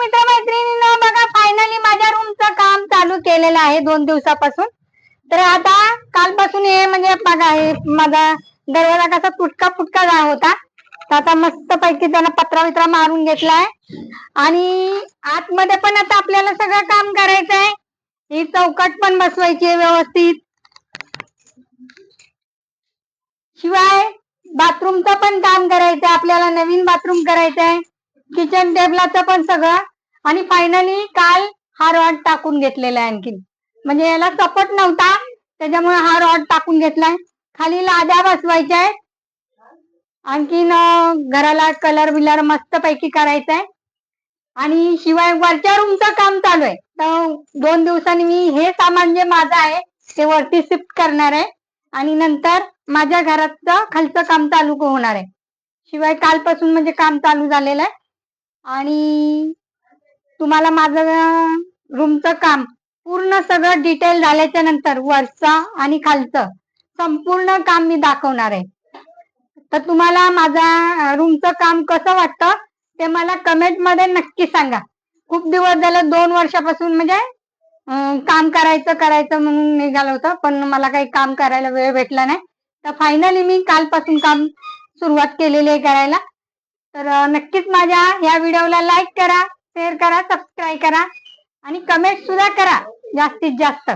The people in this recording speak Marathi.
मित्रमैत्रिणींनो, बघा फायनली माझ्या रूमचं काम चालू केलेलं आहे 2 दिवसापासून. तर आता कालपासून हे म्हणजे बघा हे माझा दरवाजा कसा तुटका फुटका झाला होता. तर आता मस्त पैकी त्याला पत्रा वित्रा मारून घेतलाय आणि आतमध्ये पण आता आपल्याला सगळं काम करायचं आहे. ही चौकट पण बसवायची आहे व्यवस्थित. शिवाय बाथरूमचं पण काम करायचं आहे आपल्याला, नवीन बाथरूम करायचं आहे. किचन टेबलाचं पण सगळं. आणि फायनली काल हा रॉड टाकून घेतलेला आहे आणखीन, म्हणजे याला सपोर्ट नव्हता त्याच्यामुळे हा रॉड टाकून घेतलाय. खाली लाद्या बसवायच्या आहेत. आणखीन घराला कलर बिलर मस्त पैकी करायचा आहे. आणि शिवाय वरच्या रूमचं काम चालू आहे. तर 2 दिवसांनी मी हे सामान जे माझं आहे ते वरती शिफ्ट करणार आहे आणि नंतर माझ्या घराचं खालचं काम चालू होणार आहे. शिवाय कालपासून म्हणजे काम चालू झालेलं आहे. आणि तुम्हाला माझं रूमचं काम पूर्ण सगळं डिटेल झाल्याच्या नंतर वरचं आणि खालचं संपूर्ण काम मी दाखवणार आहे. तर तुम्हाला माझा रूमचं काम कसं वाटतं ते मला कमेंट मध्ये नक्की सांगा. खूप दिवस झालं 2 वर्षापासून म्हणजे काम करायचं म्हणून निघालं होतं, पण मला काही काम करायला वेळ भेटला नाही. तर फायनली मी कालपासून काम सुरुवात केलेली आहे करायला. तर नक्कीच माझ्या या व्हिडिओला लाईक करा, शेअर करा, सबस्क्राईब करा आणि कमेंट सुद्धा करा जास्तीत जास्त.